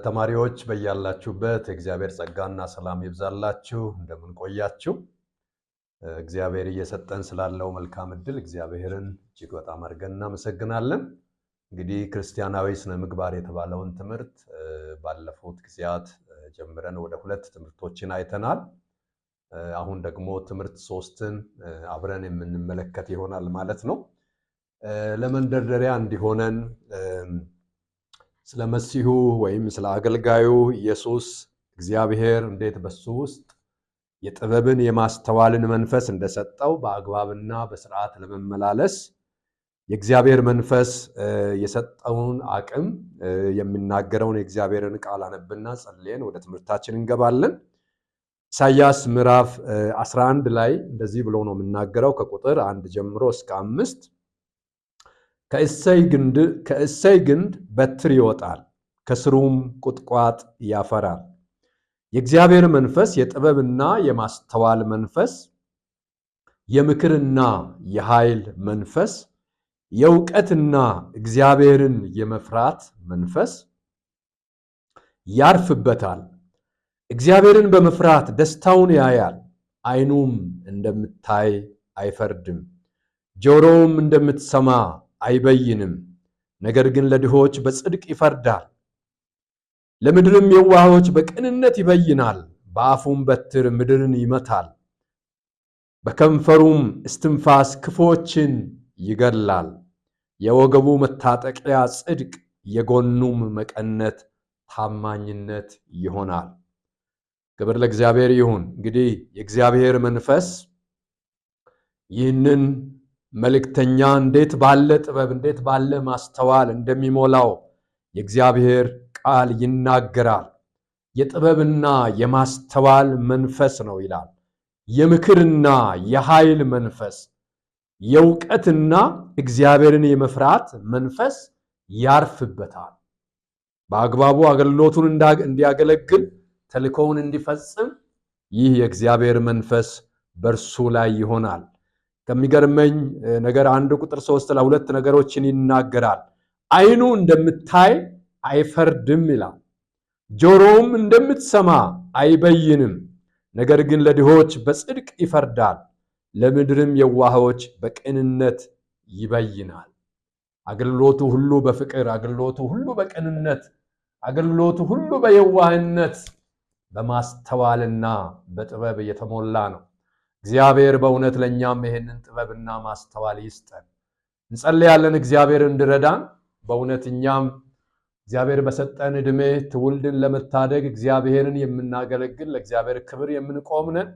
ተማሪዎች በያላችሁበት እግዚአብሔር ጸጋና ሰላም ይብዛላችሁ። እንደምን ቆያችሁ? እግዚአብሔር እየሰጠን ስላለው መልካም ዕድል እግዚአብሔርን እጅግ በጣም አድርገን እናመሰግናለን። እንግዲህ ክርስቲያናዊ ስነ ምግባር የተባለውን ትምህርት ባለፉት ጊዜያት ጀምረን ወደ 2 ትምህርቶችን አይተናል። አሁን ደግሞ ትምህርት 3ን አብረን የምንመለከት ይሆናል ማለት ነው። ለመንደርደሪያ እንዲሆነን ስለ መሲሁ ወይም ስለ አገልጋዩ ኢየሱስ እግዚአብሔር እንዴት በሱ ውስጥ የጥበብን የማስተዋልን መንፈስ እንደሰጠው በአግባብና በስርዓት ለመመላለስ የእግዚአብሔር መንፈስ የሰጠውን አቅም የሚናገረውን የእግዚአብሔርን ቃል አነብና ጸልየን ወደ ትምህርታችን እንገባለን። ኢሳይያስ ምዕራፍ 11 ላይ እንደዚህ ብሎ ነው የሚናገረው ከቁጥር 1 ጀምሮ እስከ 5 ከእሰይ ግንድ በትር ይወጣል፣ ከስሩም ቁጥቋጥ ያፈራል። የእግዚአብሔር መንፈስ የጥበብና የማስተዋል መንፈስ፣ የምክርና የኃይል መንፈስ፣ የእውቀትና እግዚአብሔርን የመፍራት መንፈስ ያርፍበታል። እግዚአብሔርን በመፍራት ደስታውን ያያል። ዓይኑም እንደምታይ አይፈርድም፣ ጆሮውም እንደምትሰማ አይበይንም። ነገር ግን ለድሆች በጽድቅ ይፈርዳል፣ ለምድርም የዋሆች በቅንነት ይበይናል። በአፉም በትር ምድርን ይመታል፣ በከንፈሩም እስትንፋስ ክፉዎችን ይገላል። የወገቡ መታጠቂያ ጽድቅ፣ የጎኑም መቀነት ታማኝነት ይሆናል። ክብር ለእግዚአብሔር ይሁን። እንግዲህ የእግዚአብሔር መንፈስ ይህንን መልእክተኛ እንዴት ባለ ጥበብ እንዴት ባለ ማስተዋል እንደሚሞላው የእግዚአብሔር ቃል ይናገራል። የጥበብና የማስተዋል መንፈስ ነው ይላል። የምክርና የኃይል መንፈስ፣ የእውቀትና እግዚአብሔርን የመፍራት መንፈስ ያርፍበታል። በአግባቡ አገልግሎቱን እንዲያገለግል ተልእኮውን እንዲፈጽም ይህ የእግዚአብሔር መንፈስ በእርሱ ላይ ይሆናል። ከሚገርመኝ ነገር 1 ቁጥር 3 ላይ 2 ነገሮችን ይናገራል። ዓይኑ እንደምታይ አይፈርድም ይላል። ጆሮውም እንደምትሰማ አይበይንም። ነገር ግን ለድሆች በጽድቅ ይፈርዳል፣ ለምድርም የዋሆች በቅንነት ይበይናል። አገልግሎቱ ሁሉ በፍቅር፣ አገልግሎቱ ሁሉ በቅንነት፣ አገልግሎቱ ሁሉ በየዋህነት በማስተዋልና በጥበብ የተሞላ ነው። እግዚአብሔር በእውነት ለኛም ይሄንን ጥበብና ማስተዋል ይስጠን። እንጸልያለን እግዚአብሔር እንዲረዳን። በእውነት እኛም እግዚአብሔር በሰጠን ዕድሜ ትውልድን ለመታደግ እግዚአብሔርን የምናገለግል ለእግዚአብሔር ክብር የምንቆም ነን።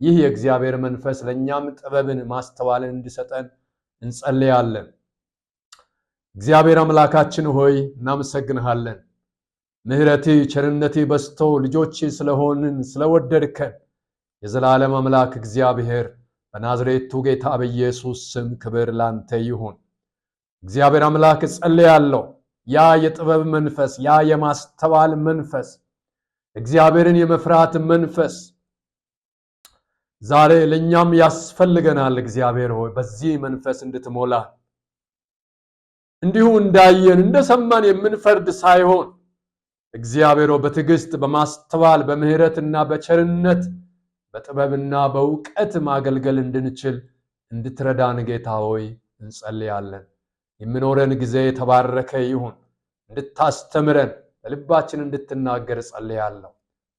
ይህ የእግዚአብሔር መንፈስ ለኛም ጥበብን ማስተዋልን እንዲሰጠን እንጸልያለን። እግዚአብሔር አምላካችን ሆይ እናመሰግንሃለን። ምሕረቴ ቸርነቴ በስቶ ልጆች ስለሆንን ስለወደድከን የዘላለም አምላክ እግዚአብሔር በናዝሬቱ ጌታ በኢየሱስ ስም ክብር ላንተ ይሁን። እግዚአብሔር አምላክ ጸልያለሁ፣ ያ የጥበብ መንፈስ፣ ያ የማስተዋል መንፈስ፣ እግዚአብሔርን የመፍራት መንፈስ ዛሬ ለኛም ያስፈልገናል። እግዚአብሔር ሆይ በዚህ መንፈስ እንድትሞላ እንዲሁ እንዳየን እንደሰማን የምንፈርድ ሳይሆን እግዚአብሔር በትዕግስት በማስተዋል በምህረትና በቸርነት በጥበብና በእውቀት ማገልገል እንድንችል እንድትረዳን ጌታ ሆይ እንጸልያለን። የሚኖረን ጊዜ የተባረከ ይሁን። እንድታስተምረን በልባችን እንድትናገር ጸልያለሁ።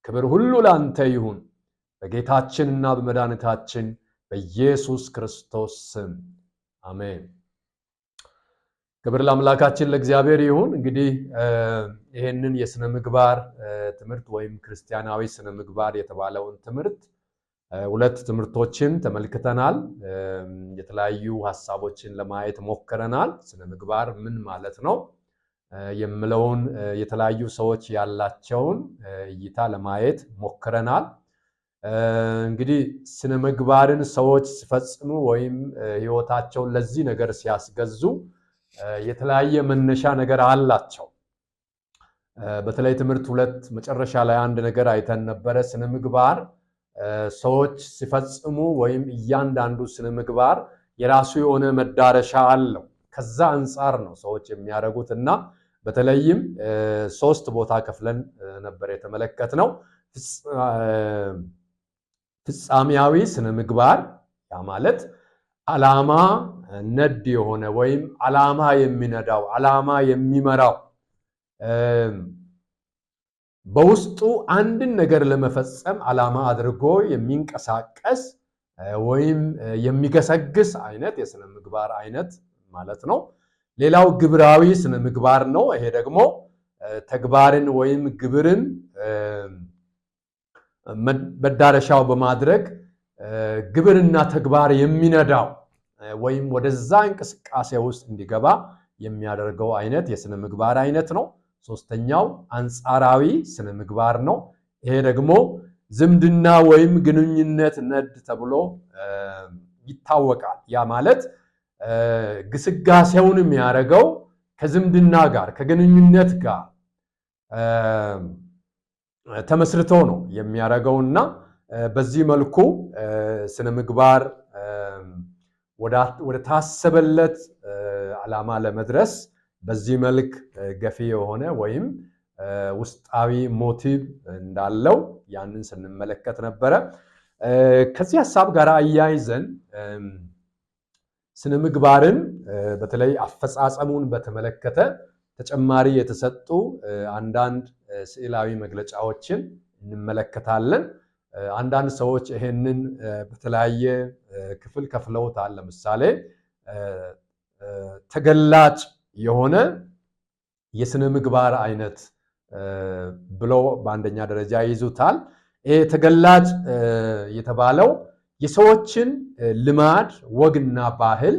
ክብር ሁሉ ላንተ ይሁን በጌታችንና በመድኃኒታችን በኢየሱስ ክርስቶስ ስም አሜን። ክብር ለአምላካችን ለእግዚአብሔር ይሁን። እንግዲህ ይሄንን የስነ ምግባር ትምህርት ወይም ክርስቲያናዊ ስነ ምግባር የተባለውን ትምህርት 2 ትምህርቶችን ተመልክተናል። የተለያዩ ሐሳቦችን ለማየት ሞክረናል። ስነ ምግባር ምን ማለት ነው የሚለውን የተለያዩ ሰዎች ያላቸውን እይታ ለማየት ሞክረናል። እንግዲህ ስነ ምግባርን ሰዎች ሲፈጽሙ ወይም ሕይወታቸውን ለዚህ ነገር ሲያስገዙ የተለያየ መነሻ ነገር አላቸው። በተለይ ትምህርት 2 መጨረሻ ላይ አንድ ነገር አይተን ነበረ። ስነ ምግባር ሰዎች ሲፈጽሙ ወይም እያንዳንዱ ስነ ምግባር የራሱ የሆነ መዳረሻ አለው። ከዛ አንፃር ነው ሰዎች የሚያደርጉትና በተለይም 3 ቦታ ከፍለን ነበር የተመለከትነው። ፍጻሜያዊ ስነ ምግባር ያ ማለት ዓላማ ነድ የሆነ ወይም ዓላማ የሚነዳው ዓላማ የሚመራው በውስጡ አንድን ነገር ለመፈጸም ዓላማ አድርጎ የሚንቀሳቀስ ወይም የሚገሰግስ አይነት የስነ ምግባር አይነት ማለት ነው። ሌላው ግብራዊ ስነ ምግባር ነው። ይሄ ደግሞ ተግባርን ወይም ግብርን መዳረሻው በማድረግ ግብርና ተግባር የሚነዳው ወይም ወደዛ እንቅስቃሴ ውስጥ እንዲገባ የሚያደርገው አይነት የስነ ምግባር አይነት ነው። ሶስተኛው አንጻራዊ ስነ ምግባር ነው። ይሄ ደግሞ ዝምድና ወይም ግንኙነት ነድ ተብሎ ይታወቃል። ያ ማለት ግስጋሴውን የሚያደርገው ከዝምድና ጋር ከግንኙነት ጋር ተመስርቶ ነው የሚያደርገውና በዚህ መልኩ ስነ ምግባር ወደ ታሰበለት ዓላማ ለመድረስ በዚህ መልክ ገፊ የሆነ ወይም ውስጣዊ ሞቲቭ እንዳለው ያንን ስንመለከት ነበረ። ከዚህ ሐሳብ ጋር አያይዘን ስነ ምግባርን በተለይ አፈጻጸሙን በተመለከተ ተጨማሪ የተሰጡ አንዳንድ ስዕላዊ መግለጫዎችን እንመለከታለን። አንዳንድ ሰዎች ይሄንን በተለያየ ክፍል ከፍለውታል። ለምሳሌ ተገላጭ የሆነ የስነ ምግባር አይነት ብለው በአንደኛ ደረጃ ይዙታል። ይሄ ተገላጭ የተባለው የሰዎችን ልማድ ወግና ባህል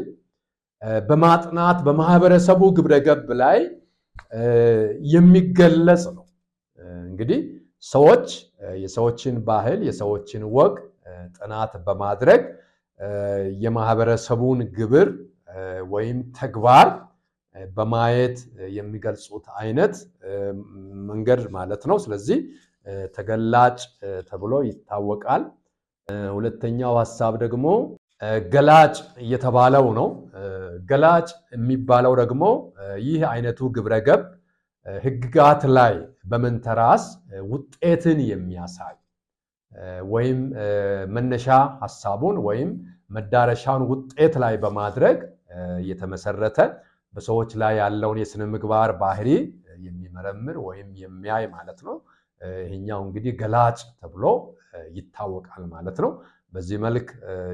በማጥናት በማህበረሰቡ ግብረገብ ላይ የሚገለጽ ነው። እንግዲህ ሰዎች የሰዎችን ባህል የሰዎችን ወግ ጥናት በማድረግ የማህበረሰቡን ግብር ወይም ተግባር በማየት የሚገልጹት አይነት መንገድ ማለት ነው። ስለዚህ ተገላጭ ተብሎ ይታወቃል። ሁለተኛው ሐሳብ ደግሞ ገላጭ የተባለው ነው። ገላጭ የሚባለው ደግሞ ይህ አይነቱ ግብረገብ ህግጋት ላይ በመንተራስ ውጤትን የሚያሳይ ወይም መነሻ ሐሳቡን ወይም መዳረሻውን ውጤት ላይ በማድረግ የተመሰረተ በሰዎች ላይ ያለውን የስነ ምግባር ባህሪ የሚመረምር ወይም የሚያይ ማለት ነው። ይሄኛው እንግዲህ ገላጭ ተብሎ ይታወቃል ማለት ነው። በዚህ መልክ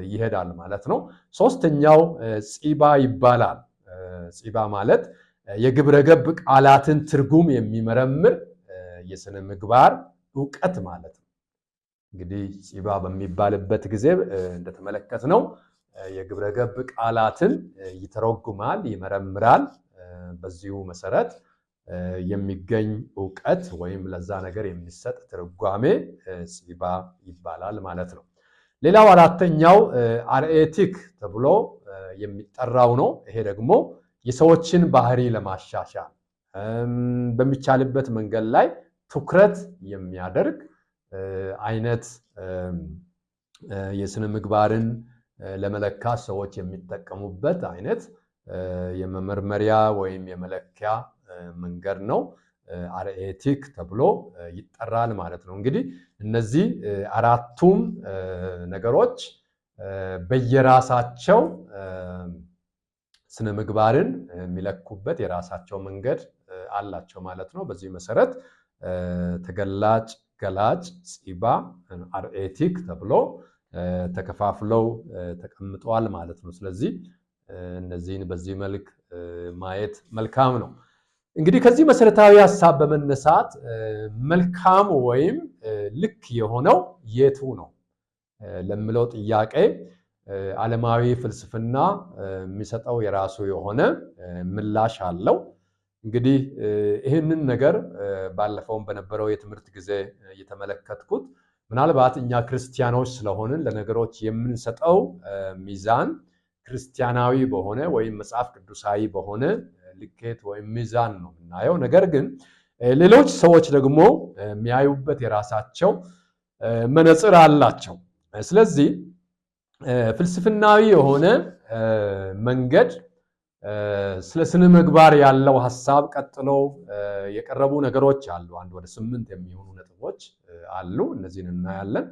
ይሄዳል ማለት ነው። ሶስተኛው ፂባ ይባላል። ፂባ ማለት የግብረገብ ቃላትን ትርጉም የሚመረምር የስነ ምግባር ዕውቀት ማለት ነው። እንግዲህ ፂባ በሚባልበት ጊዜ እንደተመለከትነው የግብረገብ ቃላትን ይተረጉማል፣ ይመረምራል። በዚሁ መሰረት የሚገኝ ዕውቀት ወይም ለዛ ነገር የሚሰጥ ትርጓሜ ፂባ ይባላል ማለት ነው። ሌላው አራተኛው አርኤቲክ ተብሎ የሚጠራው ነው። ይሄ ደግሞ የሰዎችን ባህሪ ለማሻሻል በሚቻልበት መንገድ ላይ ትኩረት የሚያደርግ አይነት የስነ ምግባርን ለመለካት ሰዎች የሚጠቀሙበት አይነት የመመርመሪያ ወይም የመለኪያ መንገድ ነው። አርኤቲክ ተብሎ ይጠራል ማለት ነው። እንግዲህ እነዚህ አራቱም ነገሮች በየራሳቸው ስነ ምግባርን የሚለኩበት የራሳቸው መንገድ አላቸው ማለት ነው። በዚህ መሰረት ተገላጭ፣ ገላጭ፣ ፂባ፣ አርኤቲክ ተብሎ ተከፋፍለው ተቀምጠዋል ማለት ነው። ስለዚህ እነዚህን በዚህ መልክ ማየት መልካም ነው። እንግዲህ ከዚህ መሰረታዊ ሐሳብ በመነሳት መልካም ወይም ልክ የሆነው የቱ ነው ለሚለው ጥያቄ ዓለማዊ ፍልስፍና የሚሰጠው የራሱ የሆነ ምላሽ አለው። እንግዲህ ይህንን ነገር ባለፈውም በነበረው የትምህርት ጊዜ እየተመለከትኩት ምናልባት እኛ ክርስቲያኖች ስለሆንን ለነገሮች የምንሰጠው ሚዛን ክርስቲያናዊ በሆነ ወይም መጽሐፍ ቅዱሳዊ በሆነ ልኬት ወይም ሚዛን ነው የምናየው። ነገር ግን ሌሎች ሰዎች ደግሞ የሚያዩበት የራሳቸው መነጽር አላቸው። ስለዚህ ፍልስፍናዊ የሆነ መንገድ ስለ ስነ ምግባር ያለው ሐሳብ ቀጥሎ የቀረቡ ነገሮች አሉ። አንድ ወደ 8 የሚሆኑ ነጥቦች አሉ። እነዚህን እናያለን።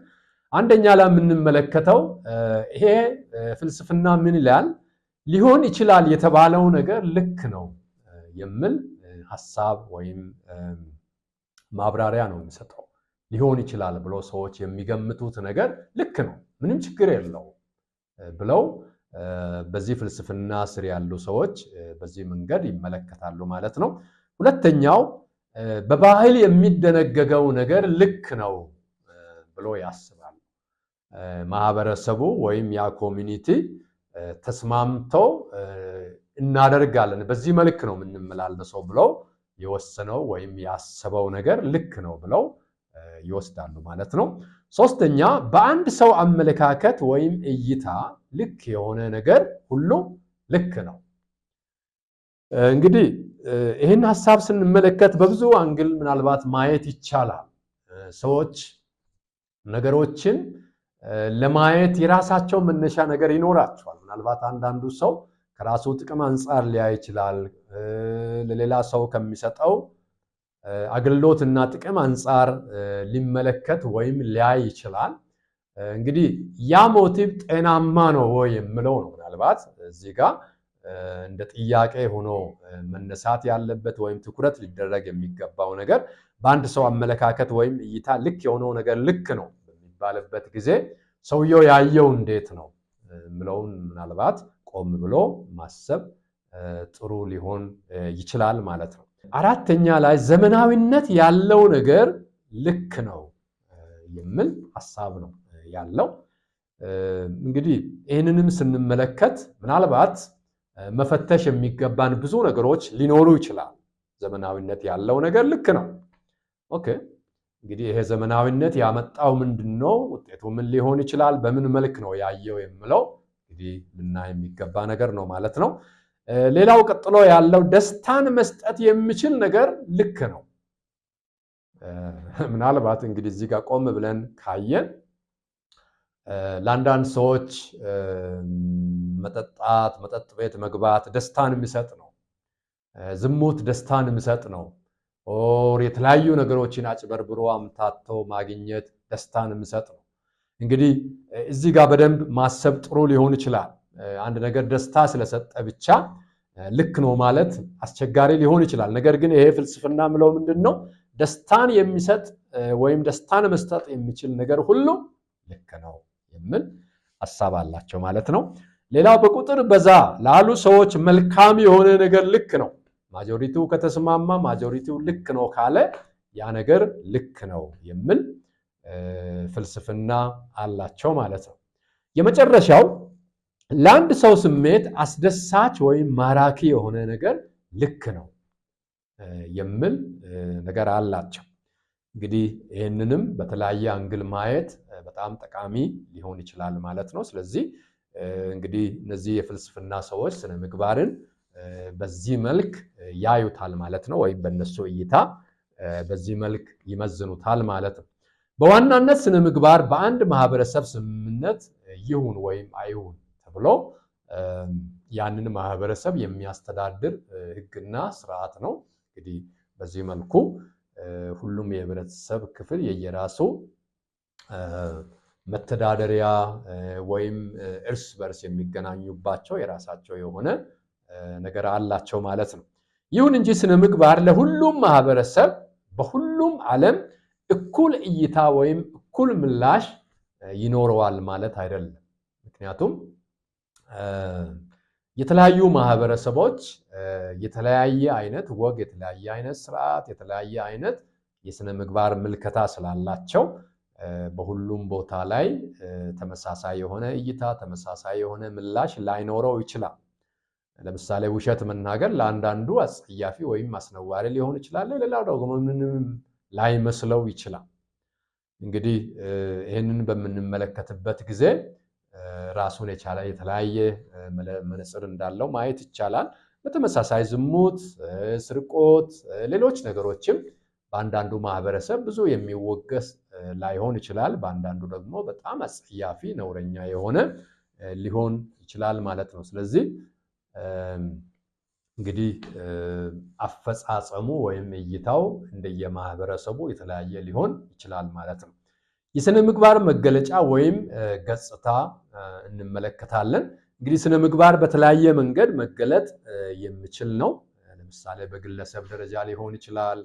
አንደኛ ላይ የምንመለከተው ይሄ ፍልስፍና ምን ይላል? ሊሆን ይችላል የተባለው ነገር ልክ ነው የሚል ሐሳብ ወይም ማብራሪያ ነው የሚሰጠው። ሊሆን ይችላል ብሎ ሰዎች የሚገምቱት ነገር ልክ ነው፣ ምንም ችግር የለውም ብለው በዚህ ፍልስፍና ስር ያሉ ሰዎች በዚህ መንገድ ይመለከታሉ ማለት ነው። ሁለተኛው በባህል የሚደነገገው ነገር ልክ ነው ብሎ ያስባል። ማህበረሰቡ ወይም ያ ኮሚኒቲ ተስማምተው እናደርጋለን፣ በዚህ መልክ ነው የምንመላለሰው ብለው የወሰነው ወይም ያሰበው ነገር ልክ ነው ብለው ይወስዳሉ ማለት ነው። ሶስተኛ በአንድ ሰው አመለካከት ወይም እይታ ልክ የሆነ ነገር ሁሉ ልክ ነው። እንግዲህ ይህን ሐሳብ ስንመለከት በብዙ አንግል ምናልባት ማየት ይቻላል። ሰዎች ነገሮችን ለማየት የራሳቸው መነሻ ነገር ይኖራቸዋል። ምናልባት አንዳንዱ ሰው ከራሱ ጥቅም አንጻር ሊያይ ይችላል። ለሌላ ሰው ከሚሰጠው አገልግሎትና ጥቅም አንጻር ሊመለከት ወይም ሊያይ ይችላል። እንግዲህ ያ ሞቲቭ ጤናማ ነው ወይ የሚለው ነው ምናልባት እዚህ ጋር እንደ ጥያቄ ሆኖ መነሳት ያለበት ወይም ትኩረት ሊደረግ የሚገባው ነገር። በአንድ ሰው አመለካከት ወይም እይታ ልክ የሆነው ነገር ልክ ነው በሚባልበት ጊዜ ሰውየው ያየው እንዴት ነው የሚለውን ምናልባት ቆም ብሎ ማሰብ ጥሩ ሊሆን ይችላል ማለት ነው። አራተኛ ላይ ዘመናዊነት ያለው ነገር ልክ ነው የሚል ሐሳብ ነው ያለው። እንግዲህ ይህንንም ስንመለከት ምናልባት መፈተሽ የሚገባን ብዙ ነገሮች ሊኖሩ ይችላል። ዘመናዊነት ያለው ነገር ልክ ነው። ኦኬ፣ እንግዲህ ይሄ ዘመናዊነት ያመጣው ምንድነው? ውጤቱ ምን ሊሆን ይችላል? በምን መልክ ነው ያየው የሚለው እንግዲህ ልናይ የሚገባ ነገር ነው ማለት ነው። ሌላው ቀጥሎ ያለው ደስታን መስጠት የሚችል ነገር ልክ ነው። ምናልባት እንግዲህ እዚህ ጋር ቆም ብለን ካየን ለአንዳንድ ሰዎች መጠጣት፣ መጠጥ ቤት መግባት ደስታን የሚሰጥ ነው። ዝሙት ደስታን የሚሰጥ ነው። ኦር የተለያዩ ነገሮችን አጭበርብሮ አምታቶ ማግኘት ደስታን የሚሰጥ ነው። እንግዲህ እዚህ ጋር በደንብ ማሰብ ጥሩ ሊሆን ይችላል። አንድ ነገር ደስታ ስለሰጠ ብቻ ልክ ነው ማለት አስቸጋሪ ሊሆን ይችላል። ነገር ግን ይሄ ፍልስፍና ምለው ምንድነው? ደስታን የሚሰጥ ወይም ደስታን መስጠት የሚችል ነገር ሁሉ ልክ ነው የሚል ሐሳብ አላቸው ማለት ነው። ሌላው በቁጥር በዛ ላሉ ሰዎች መልካም የሆነ ነገር ልክ ነው። ማጆሪቲው ከተስማማ ማጆሪቲው ልክ ነው ካለ ያ ነገር ልክ ነው የሚል ፍልስፍና አላቸው ማለት ነው። የመጨረሻው ለአንድ ሰው ስሜት አስደሳች ወይም ማራኪ የሆነ ነገር ልክ ነው የሚል ነገር አላቸው። እንግዲህ ይህንንም በተለያየ አንግል ማየት በጣም ጠቃሚ ሊሆን ይችላል ማለት ነው። ስለዚህ እንግዲህ እነዚህ የፍልስፍና ሰዎች ስነ ምግባርን በዚህ መልክ ያዩታል ማለት ነው፣ ወይም በእነሱ እይታ በዚህ መልክ ይመዝኑታል ማለት ነው። በዋናነት ስነ ምግባር በአንድ ማህበረሰብ ስምምነት ይሁን ወይም አይሁን ተብሎ ያንን ማህበረሰብ የሚያስተዳድር ሕግና ስርዓት ነው። እንግዲህ በዚህ መልኩ ሁሉም የህብረተሰብ ክፍል የየራሱ መተዳደሪያ ወይም እርስ በርስ የሚገናኙባቸው የራሳቸው የሆነ ነገር አላቸው ማለት ነው። ይሁን እንጂ ስነ ምግባር ለሁሉም ማህበረሰብ በሁሉም ዓለም እኩል እይታ ወይም እኩል ምላሽ ይኖረዋል ማለት አይደለም። ምክንያቱም የተለያዩ ማህበረሰቦች የተለያየ አይነት ወግ፣ የተለያየ አይነት ስርዓት፣ የተለያየ አይነት የስነ ምግባር ምልከታ ስላላቸው በሁሉም ቦታ ላይ ተመሳሳይ የሆነ እይታ፣ ተመሳሳይ የሆነ ምላሽ ላይኖረው ይችላል። ለምሳሌ ውሸት መናገር ለአንዳንዱ አስጸያፊ ወይም አስነዋሪ ሊሆን ይችላል፣ ሌላው ደግሞ ምንም ላይመስለው ይችላል። እንግዲህ ይህንን በምንመለከትበት ጊዜ ራሱን የቻለ የተለያየ መነጽር እንዳለው ማየት ይቻላል። በተመሳሳይ ዝሙት፣ ስርቆት፣ ሌሎች ነገሮችም በአንዳንዱ ማህበረሰብ ብዙ የሚወገስ ላይሆን ይችላል፣ በአንዳንዱ ደግሞ በጣም አስጸያፊ ነውረኛ የሆነ ሊሆን ይችላል ማለት ነው። ስለዚህ እንግዲህ አፈጻጸሙ ወይም እይታው እንደየማህበረሰቡ የተለያየ ሊሆን ይችላል ማለት ነው። የስነ ምግባር መገለጫ ወይም ገጽታ እንመለከታለን። እንግዲህ ስነ ምግባር በተለያየ መንገድ መገለጥ የሚችል ነው። ለምሳሌ በግለሰብ ደረጃ ሊሆን ይችላል፣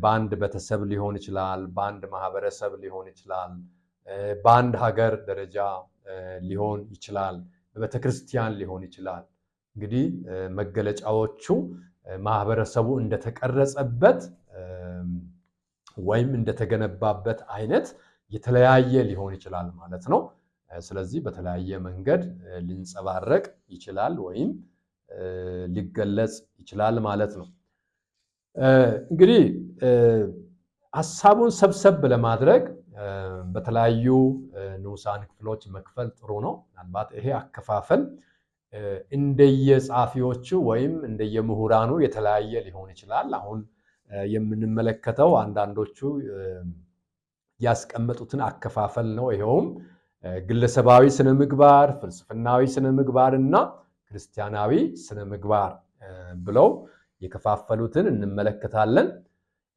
በአንድ ቤተሰብ ሊሆን ይችላል፣ በአንድ ማህበረሰብ ሊሆን ይችላል፣ በአንድ ሀገር ደረጃ ሊሆን ይችላል፣ በቤተክርስቲያን ሊሆን ይችላል። እንግዲህ መገለጫዎቹ ማህበረሰቡ እንደተቀረጸበት ወይም እንደተገነባበት አይነት የተለያየ ሊሆን ይችላል ማለት ነው። ስለዚህ በተለያየ መንገድ ሊንጸባረቅ ይችላል ወይም ሊገለጽ ይችላል ማለት ነው። እንግዲህ ሐሳቡን ሰብሰብ ለማድረግ በተለያዩ ንዑሳን ክፍሎች መክፈል ጥሩ ነው። ምናልባት ይሄ አከፋፈል እንደየጻፊዎቹ ወይም እንደየምሁራኑ የተለያየ ሊሆን ይችላል። አሁን የምንመለከተው አንዳንዶቹ ያስቀመጡትን አከፋፈል ነው። ይሄውም ግለሰባዊ ስነ ምግባር፣ ፍልስፍናዊ ስነ ምግባር እና ክርስቲያናዊ ስነ ምግባር ብለው የከፋፈሉትን እንመለከታለን።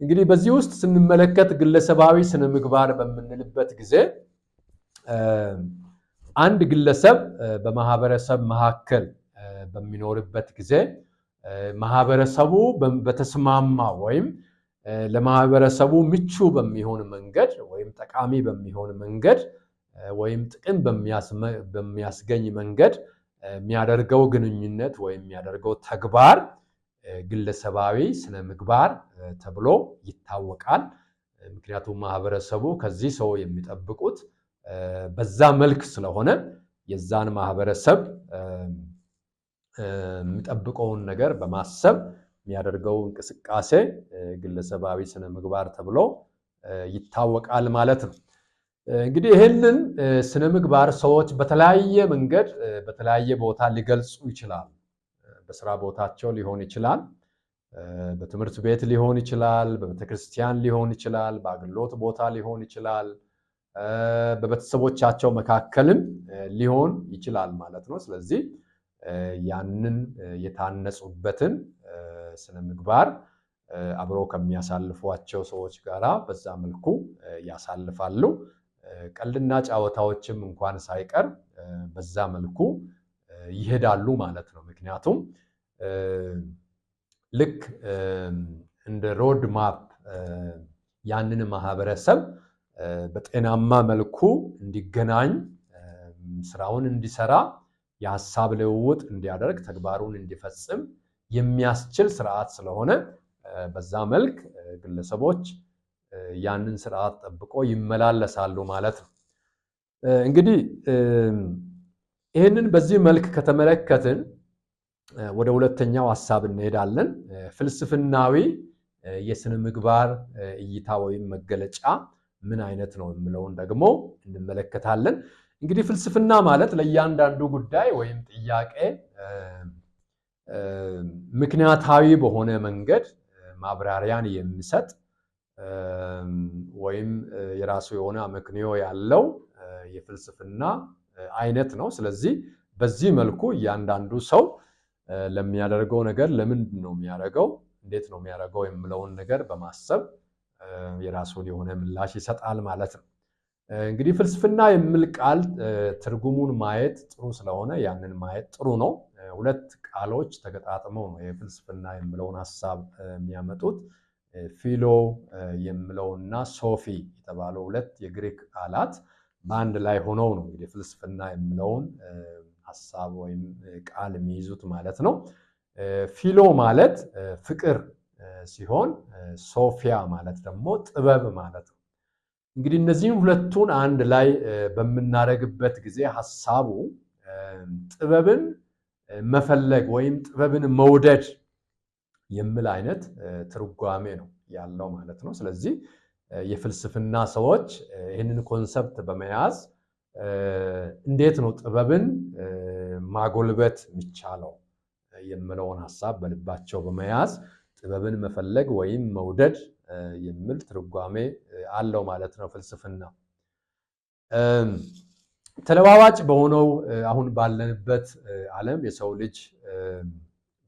እንግዲህ በዚህ ውስጥ ስንመለከት ግለሰባዊ ስነ ምግባር በምንልበት ጊዜ አንድ ግለሰብ በማህበረሰብ መካከል በሚኖርበት ጊዜ ማህበረሰቡ በተስማማ ወይም ለማህበረሰቡ ምቹ በሚሆን መንገድ ወይም ጠቃሚ በሚሆን መንገድ ወይም ጥቅም በሚያስገኝ መንገድ የሚያደርገው ግንኙነት ወይም የሚያደርገው ተግባር ግለሰባዊ ስነ ምግባር ተብሎ ይታወቃል። ምክንያቱም ማህበረሰቡ ከዚህ ሰው የሚጠብቁት በዛ መልክ ስለሆነ የዛን ማህበረሰብ የሚጠብቀውን ነገር በማሰብ የሚያደርገው እንቅስቃሴ ግለሰባዊ ስነ ምግባር ተብሎ ይታወቃል ማለት ነው። እንግዲህ ይህንን ስነ ምግባር ሰዎች በተለያየ መንገድ በተለያየ ቦታ ሊገልጹ ይችላሉ። በስራ ቦታቸው ሊሆን ይችላል፣ በትምህርት ቤት ሊሆን ይችላል፣ በቤተክርስቲያን ሊሆን ይችላል፣ በአገልግሎት ቦታ ሊሆን ይችላል፣ በቤተሰቦቻቸው መካከልም ሊሆን ይችላል ማለት ነው። ስለዚህ ያንን የታነጹበትን ስነ ምግባር አብሮ ከሚያሳልፏቸው ሰዎች ጋር በዛ መልኩ ያሳልፋሉ። ቀልድና ጨዋታዎችም እንኳን ሳይቀር በዛ መልኩ ይሄዳሉ ማለት ነው። ምክንያቱም ልክ እንደ ሮድ ማፕ ያንን ማህበረሰብ በጤናማ መልኩ እንዲገናኝ፣ ስራውን እንዲሰራ፣ የሐሳብ ልውውጥ እንዲያደርግ፣ ተግባሩን እንዲፈጽም የሚያስችል ስርዓት ስለሆነ በዛ መልክ ግለሰቦች ያንን ስርዓት ጠብቆ ይመላለሳሉ ማለት ነው። እንግዲህ ይህንን በዚህ መልክ ከተመለከትን ወደ ሁለተኛው ሐሳብ እንሄዳለን። ፍልስፍናዊ የስነ ምግባር እይታ ወይም መገለጫ ምን አይነት ነው የሚለውን ደግሞ እንመለከታለን። እንግዲህ ፍልስፍና ማለት ለእያንዳንዱ ጉዳይ ወይም ጥያቄ ምክንያታዊ በሆነ መንገድ ማብራሪያን የሚሰጥ ወይም የራሱ የሆነ አመክንዮ ያለው የፍልስፍና አይነት ነው። ስለዚህ በዚህ መልኩ እያንዳንዱ ሰው ለሚያደርገው ነገር ለምንድን ነው የሚያደርገው፣ እንዴት ነው የሚያደርገው የሚለውን ነገር በማሰብ የራሱን የሆነ ምላሽ ይሰጣል ማለት ነው። እንግዲህ ፍልስፍና የሚል ቃል ትርጉሙን ማየት ጥሩ ስለሆነ ያንን ማየት ጥሩ ነው። ሁለት ቃሎች ተገጣጥመው ነው የፍልስፍና የሚለውን ሐሳብ የሚያመጡት። ፊሎ የሚለውና ሶፊ የተባለው ሁለት የግሪክ ቃላት በአንድ ላይ ሆነው ነው እንግዲህ ፍልስፍና የሚለውን ሐሳብ ወይም ቃል የሚይዙት ማለት ነው። ፊሎ ማለት ፍቅር ሲሆን ሶፊያ ማለት ደግሞ ጥበብ ማለት ነው። እንግዲህ እነዚህን ሁለቱን አንድ ላይ በምናደርግበት ጊዜ ሐሳቡ ጥበብን መፈለግ ወይም ጥበብን መውደድ የሚል አይነት ትርጓሜ ነው ያለው ማለት ነው። ስለዚህ የፍልስፍና ሰዎች ይህንን ኮንሰፕት በመያዝ እንዴት ነው ጥበብን ማጎልበት የሚቻለው የሚለውን ሐሳብ በልባቸው በመያዝ ጥበብን መፈለግ ወይም መውደድ የሚል ትርጓሜ አለው ማለት ነው ፍልስፍና። ተለዋዋጭ በሆነው አሁን ባለንበት ዓለም የሰው ልጅ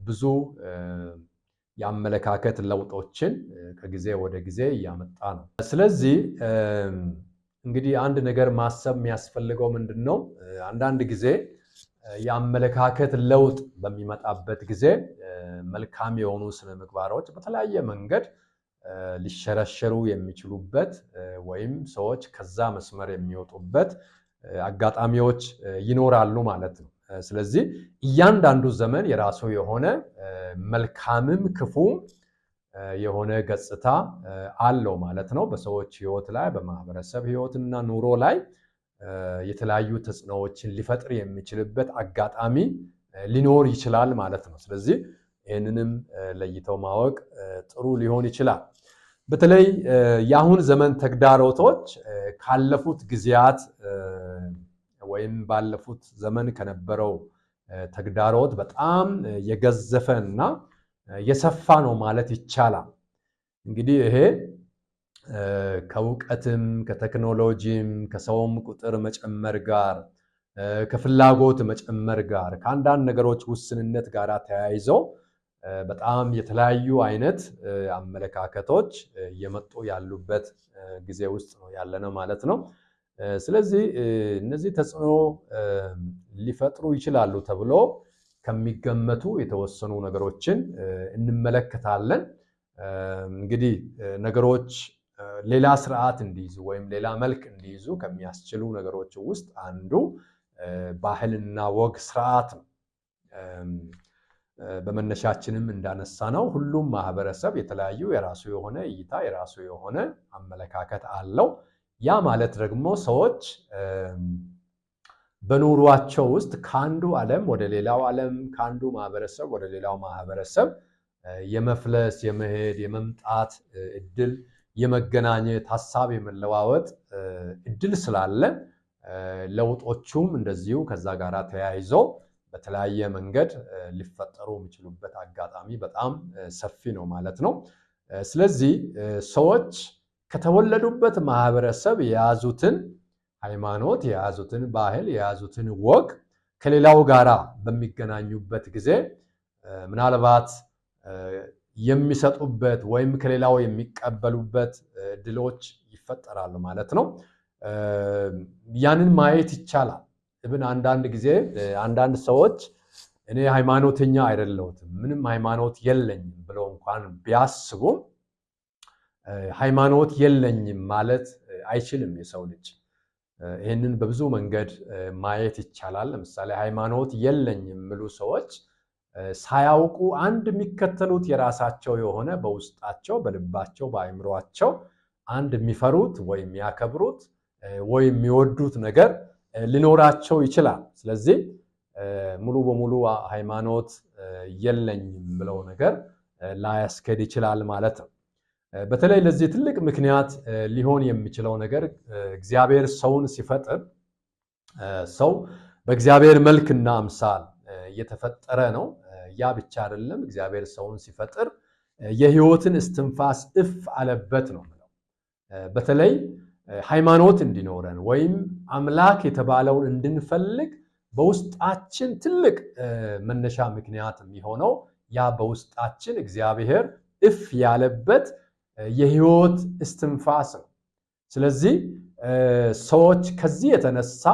ብዙ የአመለካከት ለውጦችን ከጊዜ ወደ ጊዜ እያመጣ ነው። ስለዚህ እንግዲህ አንድ ነገር ማሰብ የሚያስፈልገው ምንድነው? አንዳንድ ጊዜ የአመለካከት ለውጥ በሚመጣበት ጊዜ መልካም የሆኑ ስነ ምግባሮች በተለያየ መንገድ ሊሸረሸሩ የሚችሉበት ወይም ሰዎች ከዛ መስመር የሚወጡበት አጋጣሚዎች ይኖራሉ ማለት ነው። ስለዚህ እያንዳንዱ ዘመን የራሱ የሆነ መልካምም ክፉም የሆነ ገጽታ አለው ማለት ነው። በሰዎች ህይወት ላይ በማህበረሰብ ህይወትና ኑሮ ላይ የተለያዩ ተጽዕኖዎችን ሊፈጥር የሚችልበት አጋጣሚ ሊኖር ይችላል ማለት ነው። ስለዚህ ይህንንም ለይተው ማወቅ ጥሩ ሊሆን ይችላል። በተለይ የአሁን ዘመን ተግዳሮቶች ካለፉት ጊዜያት ወይም ባለፉት ዘመን ከነበረው ተግዳሮት በጣም የገዘፈና የሰፋ ነው ማለት ይቻላል። እንግዲህ ይሄ ከእውቀትም ከቴክኖሎጂም ከሰውም ቁጥር መጨመር ጋር ከፍላጎት መጨመር ጋር ከአንዳንድ ነገሮች ውስንነት ጋር ተያይዘው በጣም የተለያዩ አይነት አመለካከቶች እየመጡ ያሉበት ጊዜ ውስጥ ነው ያለነው ማለት ነው። ስለዚህ እነዚህ ተጽዕኖ ሊፈጥሩ ይችላሉ ተብሎ ከሚገመቱ የተወሰኑ ነገሮችን እንመለከታለን። እንግዲህ ነገሮች ሌላ ስርዓት እንዲይዙ ወይም ሌላ መልክ እንዲይዙ ከሚያስችሉ ነገሮች ውስጥ አንዱ ባህልና ወግ ስርዓት ነው። በመነሻችንም እንዳነሳ ነው ሁሉም ማህበረሰብ የተለያዩ የራሱ የሆነ እይታ የራሱ የሆነ አመለካከት አለው። ያ ማለት ደግሞ ሰዎች በኑሯቸው ውስጥ ከአንዱ ዓለም ወደ ሌላው ዓለም ከአንዱ ማህበረሰብ ወደ ሌላው ማህበረሰብ የመፍለስ የመሄድ የመምጣት እድል የመገናኘት ሐሳብ የመለዋወጥ እድል ስላለ ለውጦቹም እንደዚሁ ከዛ ጋር ተያይዘው በተለያየ መንገድ ሊፈጠሩ የሚችሉበት አጋጣሚ በጣም ሰፊ ነው ማለት ነው። ስለዚህ ሰዎች ከተወለዱበት ማህበረሰብ የያዙትን ሃይማኖት የያዙትን ባህል የያዙትን ወግ ከሌላው ጋራ በሚገናኙበት ጊዜ ምናልባት የሚሰጡበት ወይም ከሌላው የሚቀበሉበት ድሎች ይፈጠራሉ ማለት ነው። ያንን ማየት ይቻላል። ኢቭን አንዳንድ ጊዜ አንዳንድ ሰዎች እኔ ሃይማኖተኛ አይደለሁም ምንም ሃይማኖት የለኝም ብለው እንኳን ቢያስቡ ሃይማኖት የለኝም ማለት አይችልም የሰው ልጅ። ይህንን በብዙ መንገድ ማየት ይቻላል። ለምሳሌ ሃይማኖት የለኝም የሚሉ ሰዎች ሳያውቁ አንድ የሚከተሉት የራሳቸው የሆነ በውስጣቸው በልባቸው በአእምሮአቸው አንድ የሚፈሩት ወይም የሚያከብሩት ወይም የሚወዱት ነገር ሊኖራቸው ይችላል። ስለዚህ ሙሉ በሙሉ ሃይማኖት የለኝም ብለው ነገር ላያስኬድ ይችላል ማለት ነው። በተለይ ለዚህ ትልቅ ምክንያት ሊሆን የሚችለው ነገር እግዚአብሔር ሰውን ሲፈጥር ሰው በእግዚአብሔር መልክና አምሳል የተፈጠረ ነው። ያ ብቻ አይደለም፣ እግዚአብሔር ሰውን ሲፈጥር የህይወትን እስትንፋስ እፍ አለበት ነው ማለት። በተለይ ሃይማኖት እንዲኖረን ወይም አምላክ የተባለውን እንድንፈልግ በውስጣችን ትልቅ መነሻ ምክንያት የሚሆነው ያ በውስጣችን እግዚአብሔር እፍ ያለበት የህይወት እስትንፋስ ነው። ስለዚህ ሰዎች ከዚህ የተነሳ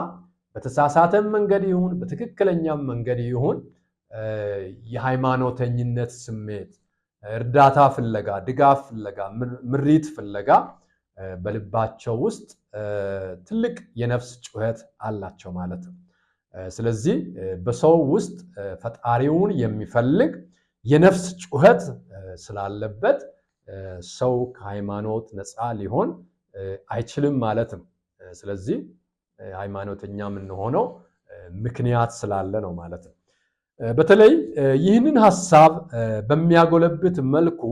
በተሳሳተ መንገድ ይሁን በትክክለኛም መንገድ ይሁን የሃይማኖተኝነት ስሜት እርዳታ ፍለጋ ድጋፍ ፍለጋ ምሪት ፍለጋ በልባቸው ውስጥ ትልቅ የነፍስ ጩኸት አላቸው ማለት ነው። ስለዚህ በሰው ውስጥ ፈጣሪውን የሚፈልግ የነፍስ ጩኸት ስላለበት ሰው ከሃይማኖት ነፃ ሊሆን አይችልም ማለት ነው። ስለዚህ ሃይማኖተኛ የምንሆነው ምክንያት ስላለ ነው ማለት ነው። በተለይ ይህንን ሐሳብ በሚያጎለብት መልኩ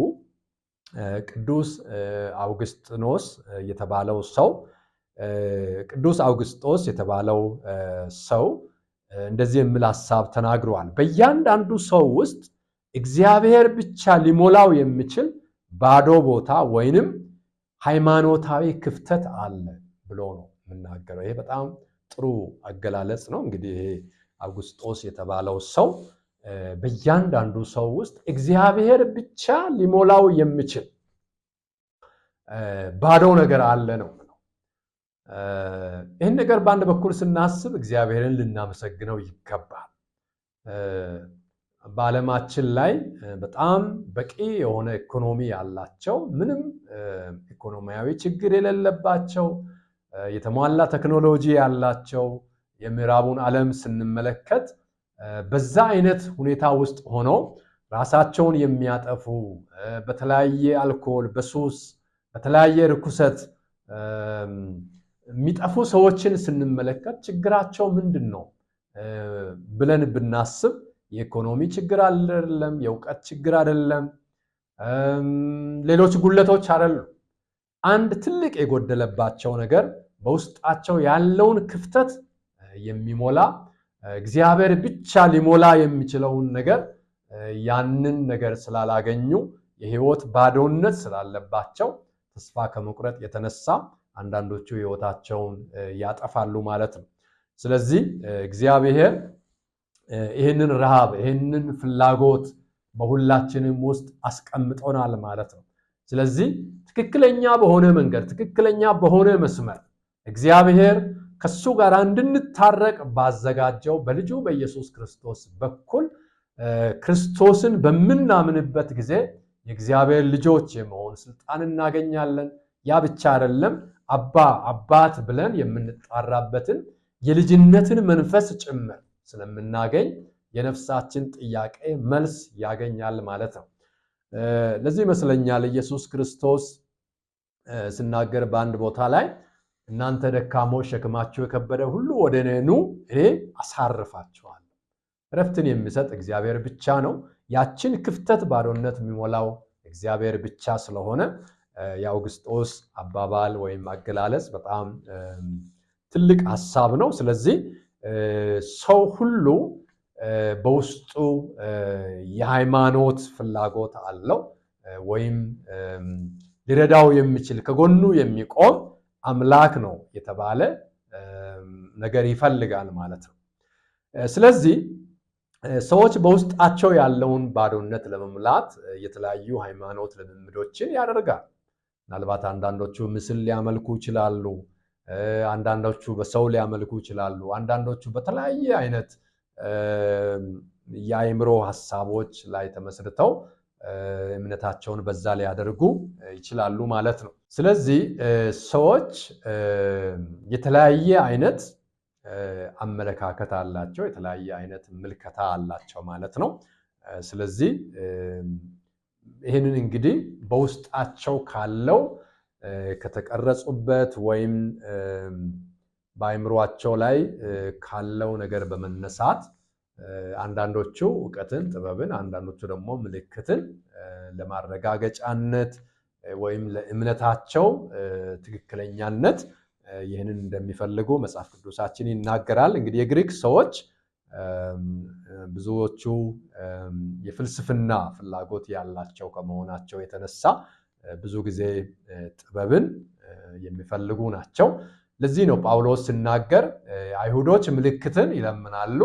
ቅዱስ አውግስጢኖስ የተባለው ሰው እንደዚህ የሚል ሐሳብ ተናግሯል። በእያንዳንዱ ሰው ውስጥ እግዚአብሔር ብቻ ሊሞላው የሚችል ባዶ ቦታ ወይንም ሃይማኖታዊ ክፍተት አለ ብሎ ነው የምናገረው። ይሄ በጣም ጥሩ አገላለጽ ነው። እንግዲህ ይሄ አውግስጦስ የተባለው ሰው በእያንዳንዱ ሰው ውስጥ እግዚአብሔር ብቻ ሊሞላው የሚችል ባዶ ነገር አለ ነው። ይህን ነገር በአንድ በኩል ስናስብ እግዚአብሔርን ልናመሰግነው ይገባል። በዓለማችን ላይ በጣም በቂ የሆነ ኢኮኖሚ ያላቸው፣ ምንም ኢኮኖሚያዊ ችግር የሌለባቸው፣ የተሟላ ቴክኖሎጂ ያላቸው የምዕራቡን ዓለም ስንመለከት በዛ አይነት ሁኔታ ውስጥ ሆኖ ራሳቸውን የሚያጠፉ በተለያየ አልኮል፣ በሱስ፣ በተለያየ ርኩሰት የሚጠፉ ሰዎችን ስንመለከት ችግራቸው ምንድን ነው ብለን ብናስብ የኢኮኖሚ ችግር አይደለም፣ የእውቀት ችግር አይደለም፣ ሌሎች ጉለቶች አይደሉም። አንድ ትልቅ የጎደለባቸው ነገር በውስጣቸው ያለውን ክፍተት የሚሞላ እግዚአብሔር ብቻ ሊሞላ የሚችለውን ነገር ያንን ነገር ስላላገኙ የህይወት ባዶነት ስላለባቸው ተስፋ ከመቁረጥ የተነሳ አንዳንዶቹ ህይወታቸውን ያጠፋሉ ማለት ነው። ስለዚህ እግዚአብሔር ይህንን ረሃብ፣ ይህንን ፍላጎት በሁላችንም ውስጥ አስቀምጦናል ማለት ነው። ስለዚህ ትክክለኛ በሆነ መንገድ፣ ትክክለኛ በሆነ መስመር እግዚአብሔር ከሱ ጋር እንድንታረቅ ባዘጋጀው በልጁ በኢየሱስ ክርስቶስ በኩል ክርስቶስን በምናምንበት ጊዜ የእግዚአብሔር ልጆች የመሆን ስልጣን እናገኛለን። ያ ብቻ አይደለም፣ አባት ብለን የምንጣራበትን የልጅነትን መንፈስ ጭምር ስለምናገኝ የነፍሳችን ጥያቄ መልስ ያገኛል ማለት ነው። ለዚህ ይመስለኛል ኢየሱስ ክርስቶስ ሲናገር በአንድ ቦታ ላይ እናንተ ደካሞች ሸክማችሁ የከበደ ሁሉ ወደ እኔ ኑ እኔ አሳርፋችኋለሁ። እረፍትን የሚሰጥ እግዚአብሔር ብቻ ነው። ያችን ክፍተት ባዶነት የሚሞላው እግዚአብሔር ብቻ ስለሆነ የአውግስጦስ አባባል ወይም አገላለጽ በጣም ትልቅ ሐሳብ ነው። ስለዚህ ሰው ሁሉ በውስጡ የሃይማኖት ፍላጎት አለው፣ ወይም ሊረዳው የሚችል ከጎኑ የሚቆም አምላክ ነው የተባለ ነገር ይፈልጋል ማለት ነው። ስለዚህ ሰዎች በውስጣቸው ያለውን ባዶነት ለመሙላት የተለያዩ ሃይማኖት ልምምዶችን ያደርጋል። ምናልባት አንዳንዶቹ ምስል ሊያመልኩ ይችላሉ፣ አንዳንዶቹ በሰው ሊያመልኩ ይችላሉ፣ አንዳንዶቹ በተለያየ አይነት የአእምሮ ሐሳቦች ላይ ተመስርተው እምነታቸውን በዛ ሊያደርጉ ይችላሉ ማለት ነው። ስለዚህ ሰዎች የተለያየ አይነት አመለካከት አላቸው፣ የተለያየ አይነት ምልከታ አላቸው ማለት ነው። ስለዚህ ይህንን እንግዲህ በውስጣቸው ካለው ከተቀረጹበት ወይም በአእምሯቸው ላይ ካለው ነገር በመነሳት አንዳንዶቹ ዕውቀትን፣ ጥበብን፣ አንዳንዶቹ ደግሞ ምልክትን ለማረጋገጫነት ወይም ለእምነታቸው ትክክለኛነት ይህንን እንደሚፈልጉ መጽሐፍ ቅዱሳችን ይናገራል። እንግዲህ የግሪክ ሰዎች ብዙዎቹ የፍልስፍና ፍላጎት ያላቸው ከመሆናቸው የተነሳ ብዙ ጊዜ ጥበብን የሚፈልጉ ናቸው። ለዚህ ነው ጳውሎስ ሲናገር አይሁዶች ምልክትን ይለምናሉ፣